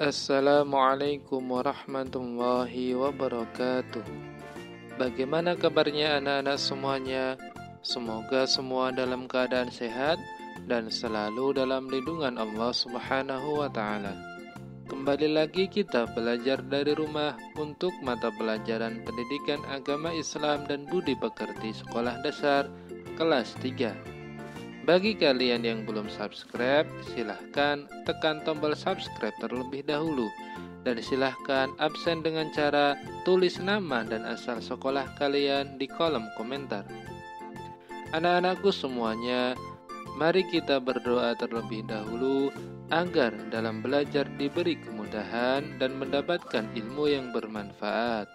Assalamualaikum warahmatullahi wabarakatuh. Bagaimana kabarnya anak-anak semuanya? Semoga semua dalam keadaan sehat dan selalu dalam lindungan Allah Subhanahu wa Ta'ala. Kembali lagi kita belajar dari rumah untuk mata pelajaran Pendidikan Agama Islam dan Budi Pekerti Sekolah Dasar kelas 3. Bagi kalian yang belum subscribe, silahkan tekan tombol subscribe terlebih dahulu. Dan silahkan absen dengan cara tulis nama dan asal sekolah kalian di kolom komentar. Anak-anakku semuanya, mari kita berdoa terlebih dahulu agar dalam belajar diberi kemudahan dan mendapatkan ilmu yang bermanfaat.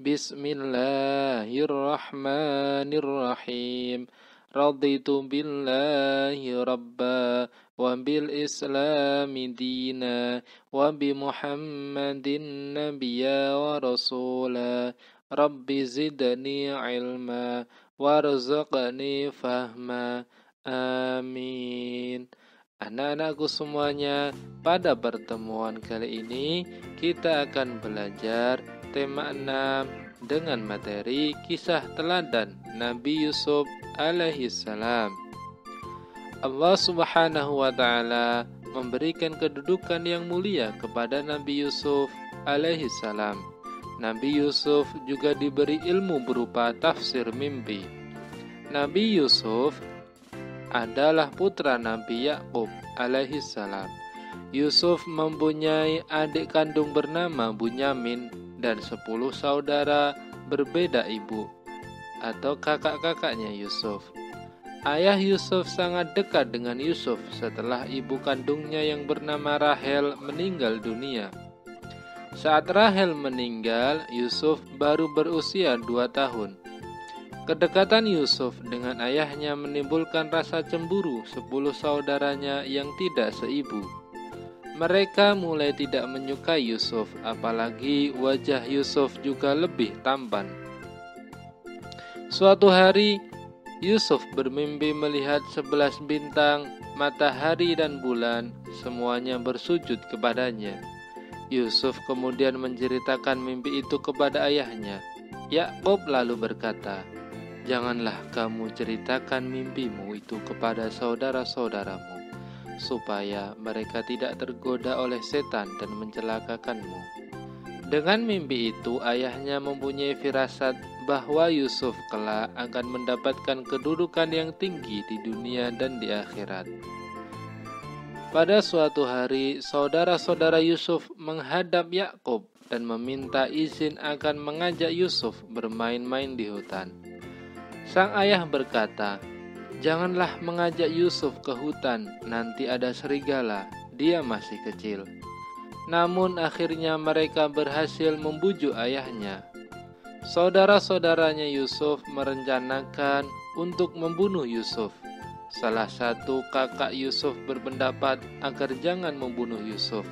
Bismillahirrahmanirrahim. Raditu billahi rabba wa bil islami dina wa bi muhammadin nabiyya wa rasula rabbi zidni ilma warzuqni fahma amin. Anak-anakku semuanya, pada pertemuan kali ini kita akan belajar tema 6 dengan materi kisah teladan Nabi Yusuf alaihissalam. Allah Subhanahu wa Ta'ala memberikan kedudukan yang mulia kepada Nabi Yusuf alaihissalam. Nabi Yusuf juga diberi ilmu berupa tafsir mimpi. Nabi Yusuf adalah putra Nabi Yakub alaihissalam. Yusuf mempunyai adik kandung bernama Bunyamin dan 10 saudara berbeda ibu atau kakak-kakaknya Yusuf. Ayah Yusuf sangat dekat dengan Yusuf setelah ibu kandungnya yang bernama Rahel meninggal dunia. Saat Rahel meninggal, Yusuf baru berusia 2 tahun. Kedekatan Yusuf dengan ayahnya menimbulkan rasa cemburu 10 saudaranya yang tidak seibu. Mereka mulai tidak menyukai Yusuf, apalagi wajah Yusuf juga lebih tampan. Suatu hari, Yusuf bermimpi melihat 11 bintang, matahari dan bulan, semuanya bersujud kepadanya. Yusuf kemudian menceritakan mimpi itu kepada ayahnya. Yakub lalu berkata, "Janganlah kamu ceritakan mimpimu itu kepada saudara-saudaramu, supaya mereka tidak tergoda oleh setan dan mencelakakanmu." Dengan mimpi itu, ayahnya mempunyai firasat bahwa Yusuf kelak akan mendapatkan kedudukan yang tinggi di dunia dan di akhirat. Pada suatu hari, saudara-saudara Yusuf menghadap Yakub dan meminta izin akan mengajak Yusuf bermain-main di hutan. Sang ayah berkata, "Janganlah mengajak Yusuf ke hutan, nanti ada serigala, dia masih kecil." Namun akhirnya mereka berhasil membujuk ayahnya. Saudara-saudaranya Yusuf merencanakan untuk membunuh Yusuf. Salah satu kakak Yusuf berpendapat agar jangan membunuh Yusuf,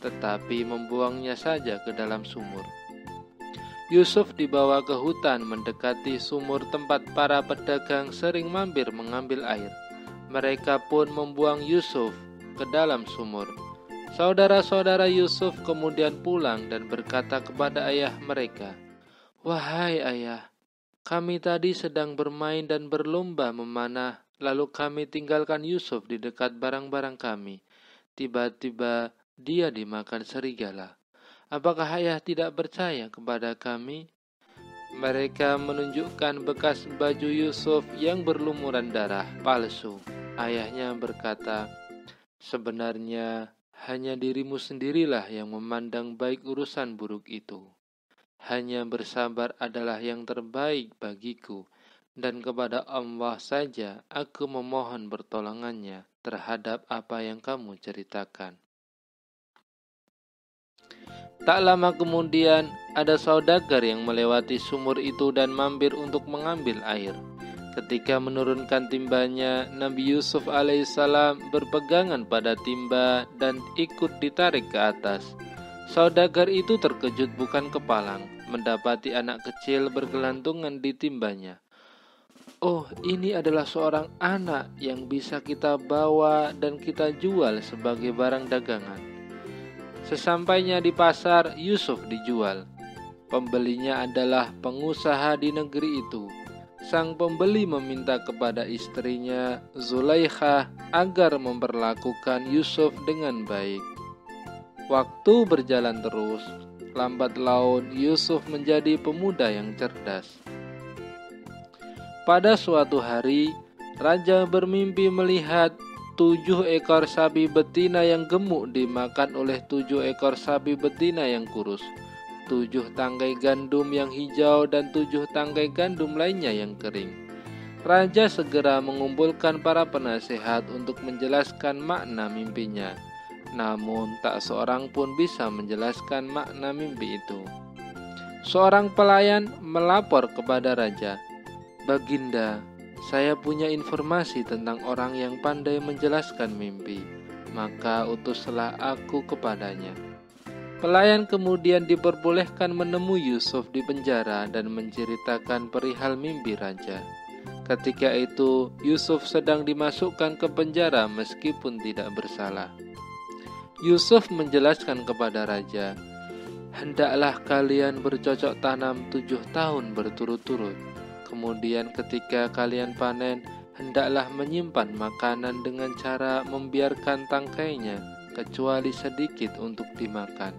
tetapi membuangnya saja ke dalam sumur. Yusuf dibawa ke hutan mendekati sumur tempat para pedagang sering mampir mengambil air. Mereka pun membuang Yusuf ke dalam sumur. Saudara-saudara Yusuf kemudian pulang dan berkata kepada ayah mereka, "Wahai ayah, kami tadi sedang bermain dan berlomba memanah, lalu kami tinggalkan Yusuf di dekat barang-barang kami. Tiba-tiba dia dimakan serigala. Apakah ayah tidak percaya kepada kami?" Mereka menunjukkan bekas baju Yusuf yang berlumuran darah palsu. Ayahnya berkata, "Sebenarnya hanya dirimu sendirilah yang memandang baik urusan buruk itu. Hanya bersabar adalah yang terbaik bagiku, dan kepada Allah saja aku memohon pertolongannya terhadap apa yang kamu ceritakan." Tak lama kemudian, ada saudagar yang melewati sumur itu dan mampir untuk mengambil air. Ketika menurunkan timbanya, Nabi Yusuf alaihissalam berpegangan pada timba dan ikut ditarik ke atas. Saudagar itu terkejut bukan kepalang, mendapati anak kecil bergelantungan di timbanya. "Oh, ini adalah seorang anak yang bisa kita bawa dan kita jual sebagai barang dagangan." Sesampainya di pasar, Yusuf dijual. Pembelinya adalah pengusaha di negeri itu. Sang pembeli meminta kepada istrinya Zulaikha agar memperlakukan Yusuf dengan baik. Waktu berjalan terus, lambat laun Yusuf menjadi pemuda yang cerdas. Pada suatu hari, raja bermimpi melihat 7 ekor sapi betina yang gemuk dimakan oleh 7 ekor sapi betina yang kurus, 7 tangkai gandum yang hijau dan 7 tangkai gandum lainnya yang kering. Raja segera mengumpulkan para penasehat untuk menjelaskan makna mimpinya. Namun tak seorang pun bisa menjelaskan makna mimpi itu. Seorang pelayan melapor kepada raja, "Baginda, saya punya informasi tentang orang yang pandai menjelaskan mimpi, maka utuslah aku kepadanya." Pelayan kemudian diperbolehkan menemui Yusuf di penjara dan menceritakan perihal mimpi raja. Ketika itu, Yusuf sedang dimasukkan ke penjara meskipun tidak bersalah. Yusuf menjelaskan kepada raja, "Hendaklah kalian bercocok tanam 7 tahun berturut-turut. Kemudian ketika kalian panen, hendaklah menyimpan makanan dengan cara membiarkan tangkainya, kecuali sedikit untuk dimakan.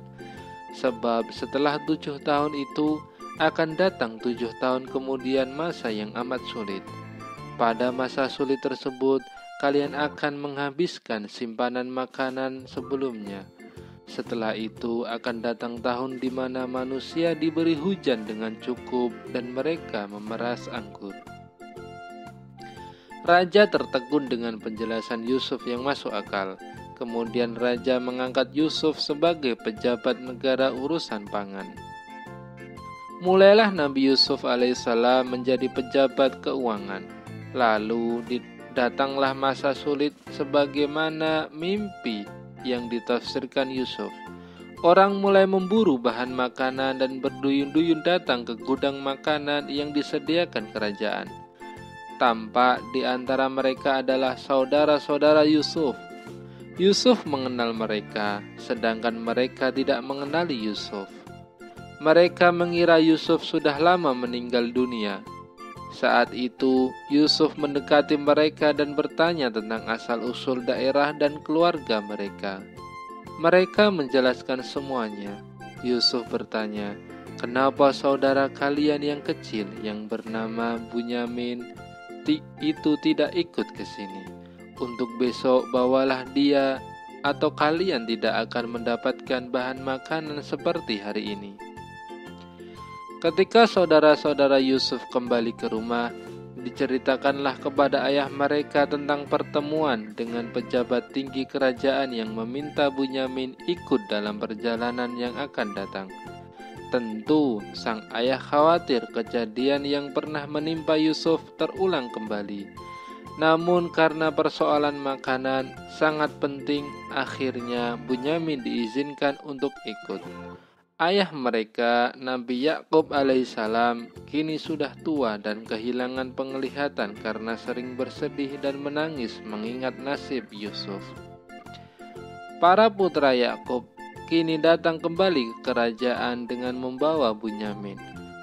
Sebab setelah 7 tahun itu, akan datang 7 tahun kemudian masa yang amat sulit. Pada masa sulit tersebut, kalian akan menghabiskan simpanan makanan sebelumnya. Setelah itu akan datang tahun di mana manusia diberi hujan dengan cukup dan mereka memeras anggur." Raja tertegun dengan penjelasan Yusuf yang masuk akal. Kemudian raja mengangkat Yusuf sebagai pejabat negara urusan pangan. Mulailah Nabi Yusuf alaihissalam menjadi pejabat keuangan. Lalu datanglah masa sulit sebagaimana mimpi yang ditafsirkan Yusuf. Orang mulai memburu bahan makanan dan berduyun-duyun datang ke gudang makanan yang disediakan kerajaan. Tampak di antara mereka adalah saudara-saudara Yusuf. Yusuf mengenal mereka, sedangkan mereka tidak mengenali Yusuf. Mereka mengira Yusuf sudah lama meninggal dunia. Saat itu, Yusuf mendekati mereka dan bertanya tentang asal-usul daerah dan keluarga mereka. Mereka menjelaskan semuanya. Yusuf bertanya, "Kenapa saudara kalian yang kecil yang bernama Bunyamin itu tidak ikut ke sini? Untuk besok bawalah dia, atau kalian tidak akan mendapatkan bahan makanan seperti hari ini." Ketika saudara-saudara Yusuf kembali ke rumah, diceritakanlah kepada ayah mereka tentang pertemuan dengan pejabat tinggi kerajaan yang meminta Bunyamin ikut dalam perjalanan yang akan datang. Tentu sang ayah khawatir kejadian yang pernah menimpa Yusuf terulang kembali. Namun karena persoalan makanan sangat penting, akhirnya Bunyamin diizinkan untuk ikut. Ayah mereka, Nabi Yakub alaihissalam, kini sudah tua dan kehilangan penglihatan karena sering bersedih dan menangis mengingat nasib Yusuf. Para putra Yakub kini datang kembali ke kerajaan dengan membawa Bunyamin.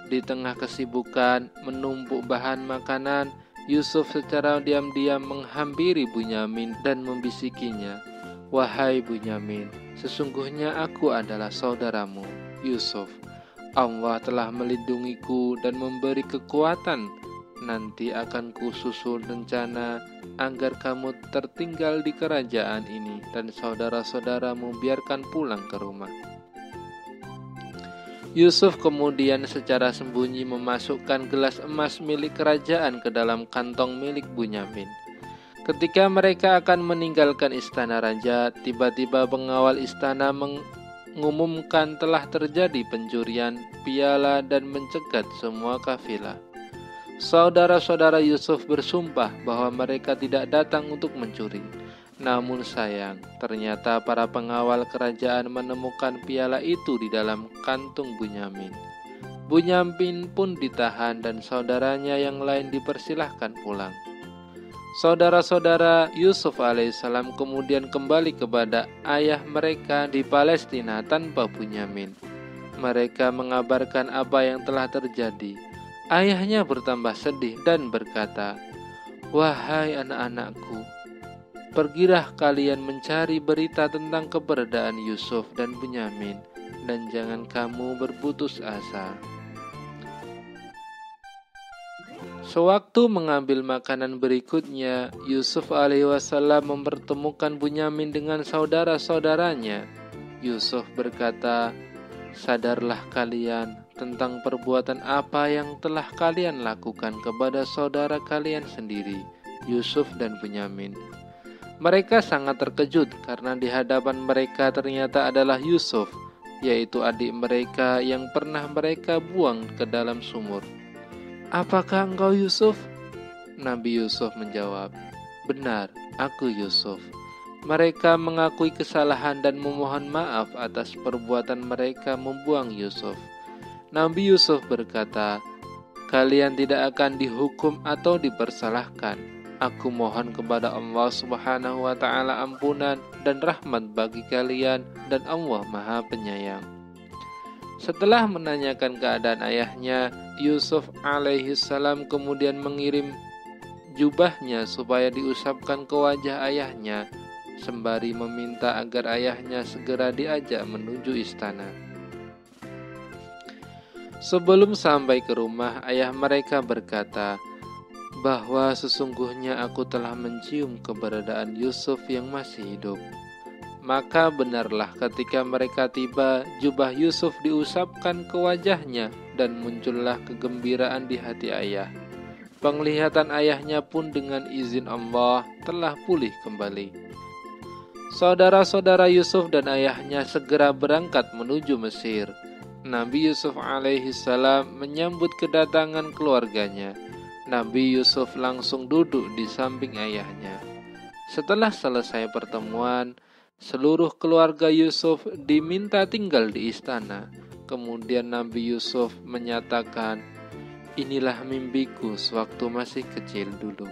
Di tengah kesibukan menumpuk bahan makanan, Yusuf secara diam-diam menghampiri Bunyamin dan membisikinya, "Wahai Bunyamin, sesungguhnya aku adalah saudaramu, Yusuf. Allah telah melindungiku dan memberi kekuatan. Nanti akan kususun rencana agar kamu tertinggal di kerajaan ini dan saudara-saudaramu biarkan pulang ke rumah." Yusuf kemudian secara sembunyi memasukkan gelas emas milik kerajaan ke dalam kantong milik Bunyamin. Ketika mereka akan meninggalkan istana raja, tiba-tiba pengawal istana mengumumkan telah terjadi pencurian piala dan mencegat semua kafilah. Saudara-saudara Yusuf bersumpah bahwa mereka tidak datang untuk mencuri. Namun sayang, ternyata para pengawal kerajaan menemukan piala itu di dalam kantung Bunyamin. Bunyamin pun ditahan dan saudaranya yang lain dipersilahkan pulang. Saudara-saudara Yusuf alaihissalam kemudian kembali kepada ayah mereka di Palestina tanpa Bunyamin. Mereka mengabarkan apa yang telah terjadi. Ayahnya bertambah sedih dan berkata, "Wahai anak-anakku, pergilah kalian mencari berita tentang keberadaan Yusuf dan Bunyamin, dan jangan kamu berputus asa." Sewaktu mengambil makanan berikutnya, Yusuf alaihissalam mempertemukan Bunyamin dengan saudara-saudaranya. Yusuf berkata, "Sadarlah kalian tentang perbuatan apa yang telah kalian lakukan kepada saudara kalian sendiri, Yusuf dan Bunyamin." Mereka sangat terkejut karena di hadapan mereka ternyata adalah Yusuf, yaitu adik mereka yang pernah mereka buang ke dalam sumur. "Apakah engkau Yusuf?" Nabi Yusuf menjawab, "Benar, aku Yusuf." Mereka mengakui kesalahan dan memohon maaf atas perbuatan mereka membuang Yusuf. Nabi Yusuf berkata, "Kalian tidak akan dihukum atau dipersalahkan. Aku mohon kepada Allah Subhanahu wa Ta'ala ampunan dan rahmat bagi kalian, dan Allah Maha Penyayang." Setelah menanyakan keadaan ayahnya, Yusuf alaihissalam kemudian mengirim jubahnya supaya diusapkan ke wajah ayahnya, sembari meminta agar ayahnya segera diajak menuju istana. Sebelum sampai ke rumah, ayah mereka berkata bahwa sesungguhnya aku telah mencium keberadaan Yusuf yang masih hidup. Maka benarlah ketika mereka tiba, jubah Yusuf diusapkan ke wajahnya dan muncullah kegembiraan di hati ayah. Penglihatan ayahnya pun dengan izin Allah telah pulih kembali. Saudara-saudara Yusuf dan ayahnya segera berangkat menuju Mesir. Nabi Yusuf alaihissalam menyambut kedatangan keluarganya. Nabi Yusuf langsung duduk di samping ayahnya. Setelah selesai pertemuan, seluruh keluarga Yusuf diminta tinggal di istana. Kemudian Nabi Yusuf menyatakan, "Inilah mimpiku sewaktu masih kecil dulu,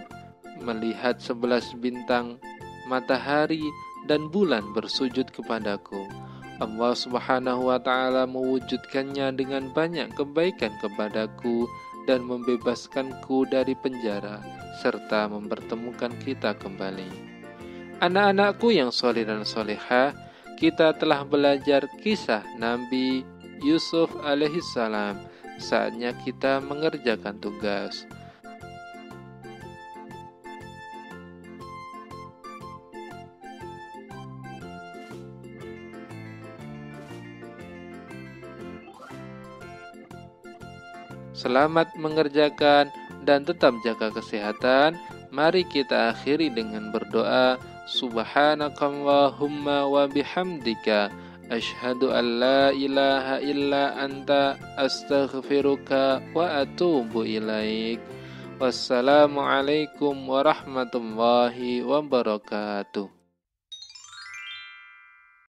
melihat 11 bintang, matahari, dan bulan bersujud kepadaku. Allah Subhanahu wa Ta'ala mewujudkannya dengan banyak kebaikan kepadaku dan membebaskanku dari penjara, serta mempertemukan kita kembali. Anak-anakku yang soleh dan solehah, kita telah belajar kisah Nabi Yusuf alaihissalam. Saatnya kita mengerjakan tugas." Selamat mengerjakan dan tetap jaga kesehatan. Mari kita akhiri dengan berdoa. Subhanakallahumma wa bihamdika, asyhadu an la ilaha illa anta, astaghfiruka wa atubu ilaik. Wassalamualaikum warahmatullahi wabarakatuh.